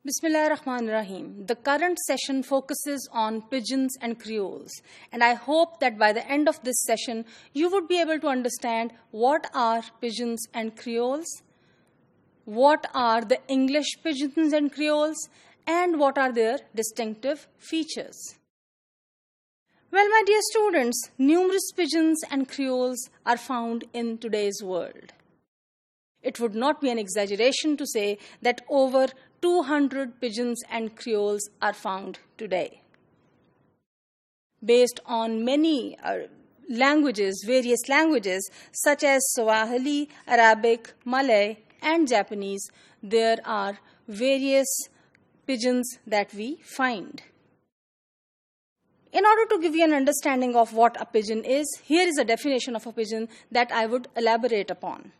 Bismillahirrahmanirrahim. The current session focuses on pidgins and creoles, and I hope that by the end of this session, you would be able to understand what are pidgins and creoles, what are the English pidgins and creoles, and what are their distinctive features. Well, my dear students, numerous pidgins and creoles are found in today's world. It would not be an exaggeration to say that over 200 pidgins and creoles are found today. Based on many various languages such as Swahili, Arabic, Malay, and Japanese, there are various pidgins that we find. In order to give you an understanding of what a pidgin is, here is a definition of a pidgin that I would elaborate upon.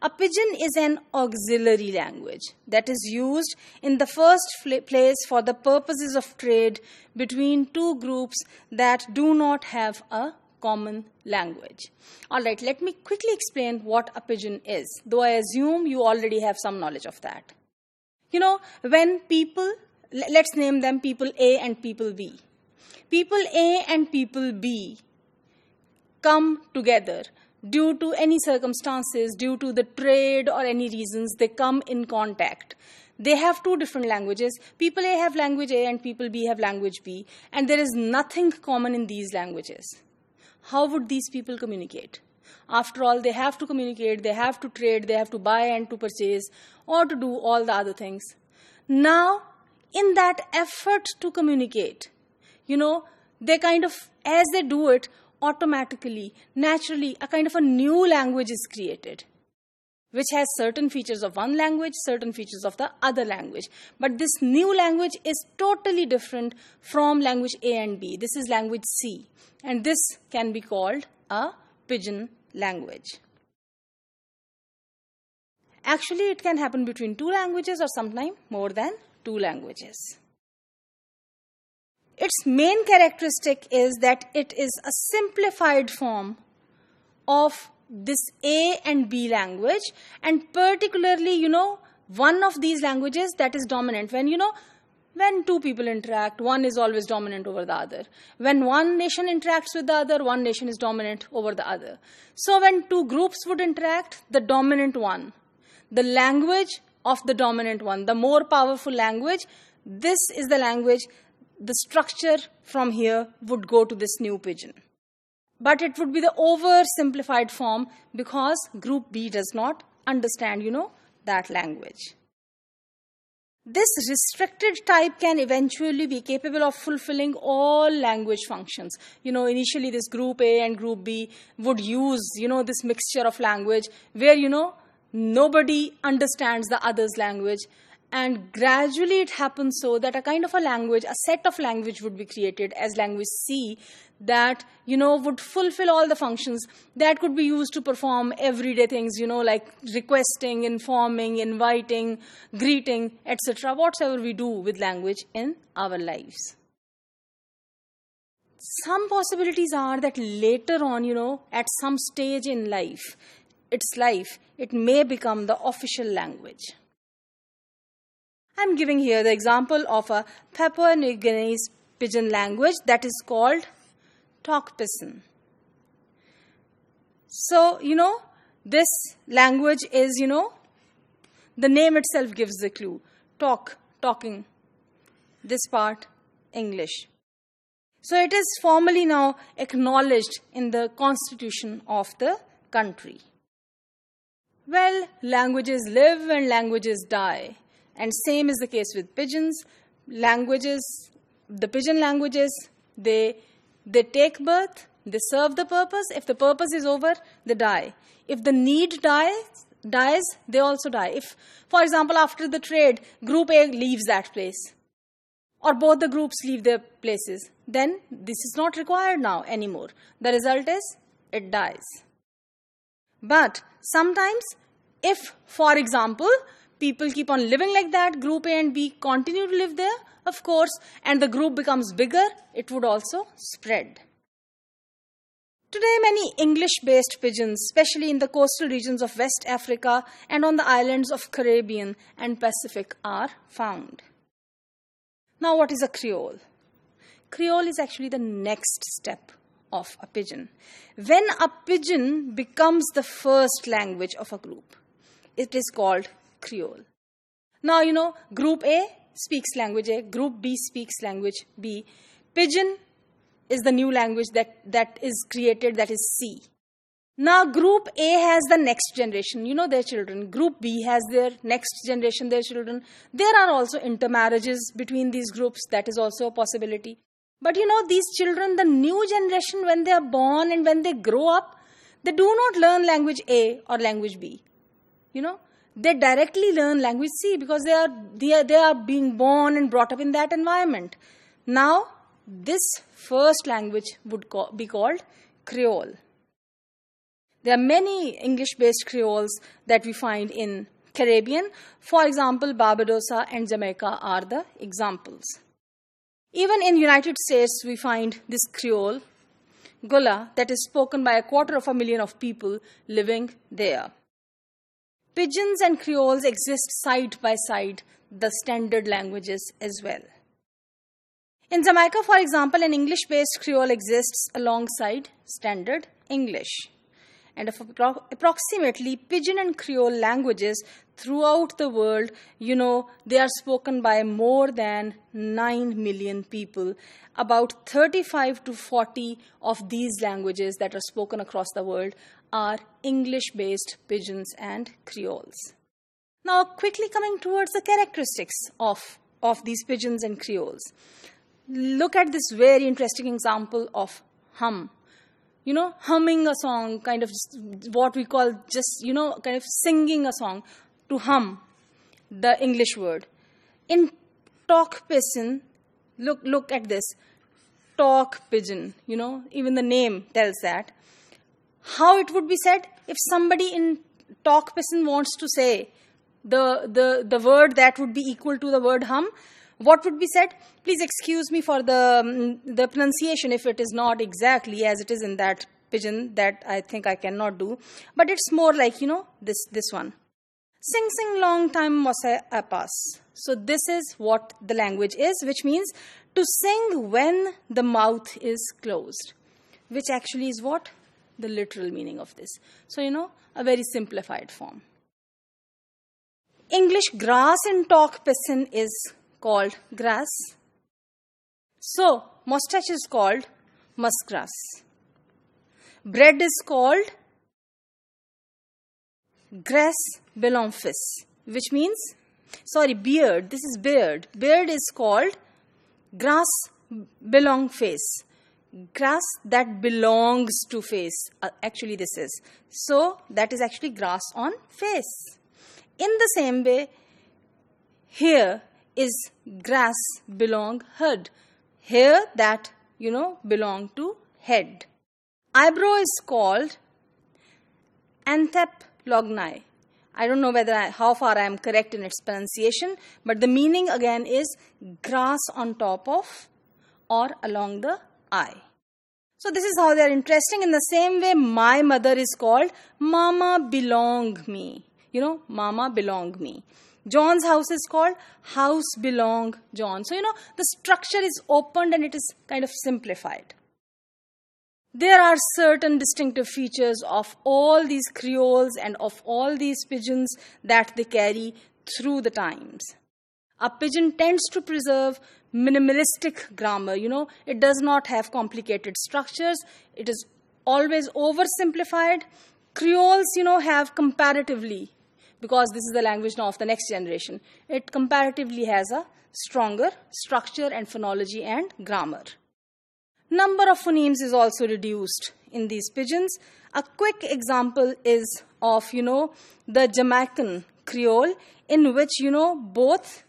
A pidgin is an auxiliary language that is used in the first place for the purposes of trade between two groups that do not have a common language. All right, let me quickly explain what a pidgin is, though I assume you already have some knowledge of that. You know, when people, let's name them people A and people B. People A and people B come together. Due to any circumstances, due to the trade or any reasons, they come in contact. They have two different languages. People A have language A and people B have language B. And there is nothing common in these languages. How would these people communicate? After all, they have to communicate, they have to trade, they have to buy and to purchase, or to do all the other things. Now, in that effort to communicate, they as they do it, automatically, naturally, a kind of a new language is created, which has certain features of one language, certain features of the other language. But this new language is totally different from language A and B. This is language C, and this can be called a pidgin language. Actually, it can happen between two languages or sometimes more than two languages. Its main characteristic is that it is a simplified form of this A and B language, and particularly, one of these languages that is dominant. When two people interact, one is always dominant over the other. When one nation interacts with the other, one nation is dominant over the other. So when two groups would interact, the dominant one, the language of the dominant one, the more powerful language, this is the language. The structure from here would go to this new pidgin. But it would be the oversimplified form because group B does not understand, that language. This restricted type can eventually be capable of fulfilling all language functions. Initially this group A and group B would use, this mixture of language where, nobody understands the other's language. And gradually it happens so that a kind of a language, a set of language would be created as language C that, would fulfill all the functions that could be used to perform everyday things, like requesting, informing, inviting, greeting, etc. Whatever we do with language in our lives. Some possibilities are that later on, at some stage in its life, it may become the official language. I'm giving here the example of a Papua New Guinea's pidgin language that is called Tok-Pisin. So, this language is, the name itself gives the clue. Talking. This part, English. So it is formally now acknowledged in the constitution of the country. Well, languages live and languages die. And same is the case with pidgins. The pidgin languages, they take birth, they serve the purpose. If the purpose is over, they die. If the need dies, they also die. If, for example, after the trade, group A leaves that place, or both the groups leave their places, then this is not required now anymore. The result is, it dies. But sometimes, if, for example, people keep on living like that, group A and B continue to live there, of course, and the group becomes bigger, it would also spread. Today, many English-based pidgins, especially in the coastal regions of West Africa and on the islands of Caribbean and Pacific, are found. Now, what is a creole? Creole is actually the next step of a pidgin. When a pidgin becomes the first language of a group, it is called creole. Now, group A speaks language A, group B speaks language B. Pidgin is the new language that is created, that is C. Now, group A has the next generation, their children. Group B has their next generation, their children. There are also intermarriages between these groups. That is also a possibility. But these children, the new generation, when they are born and when they grow up, they do not learn language A or language B. They directly learn language C because they are being born and brought up in that environment. Now, this first language would be called creole. There are many English-based creoles that we find in Caribbean. For example, Barbadosa and Jamaica are the examples. Even in United States, we find this creole, Gullah, that is spoken by 250,000 of people living there. Pidgins and creoles exist side by side, the standard languages as well. In Jamaica, for example, an English-based creole exists alongside standard English. And approximately pidgin and creole languages throughout the world, they are spoken by more than 9 million people. About 35 to 40 of these languages that are spoken across the world are English-based pidgins and creoles. Now, quickly coming towards the characteristics of these pidgins and creoles. Look at this very interesting example of hum. Humming a song, kind of what we call just, kind of singing a song, to hum, the English word. In talk pidgin, look at this, talk pidgin, even the name tells that. How it would be said? If somebody in talk pidgin wants to say the word that would be equal to the word hum, what would be said? Please excuse me for the pronunciation if it is not exactly as it is in that pidgin, that I think I cannot do. But it's more like, this one. Sing, sing, long time was a pass. So this is what the language is, which means to sing when the mouth is closed, which actually is what? The literal meaning of this. So, a very simplified form. English grass in talk pidgin is called grass. So, mustache is called muskgrass. Bread is called grass belong fis, which means, beard. This is beard. Beard is called grass belong face. Grass that belongs to face. Actually, this is. So, that is actually grass on face. In the same way, here is grass belong head. Hair that, belong to head. Eyebrow is called anthaplognai. I don't know how far I am correct in its pronunciation, but the meaning again is grass on top of or along the eye. So this is how they are interesting. In the same way, my mother is called Mama Belong Me. Mama Belong Me. John's house is called House Belong John. So, the structure is opened and it is kind of simplified. There are certain distinctive features of all these creoles and of all these pidgins that they carry through the times. A pidgin tends to preserve minimalistic grammar. It does not have complicated structures. It is always oversimplified. Creoles, have comparatively, because this is the language now of the next generation, it comparatively has a stronger structure and phonology and grammar. Number of phonemes is also reduced in these pidgins. A quick example is of, the Jamaican Creole, in which, both,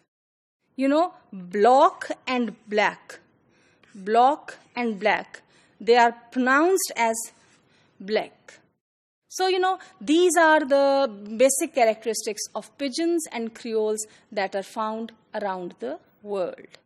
block and black, they are pronounced as black. So, these are the basic characteristics of pidgins and creoles that are found around the world.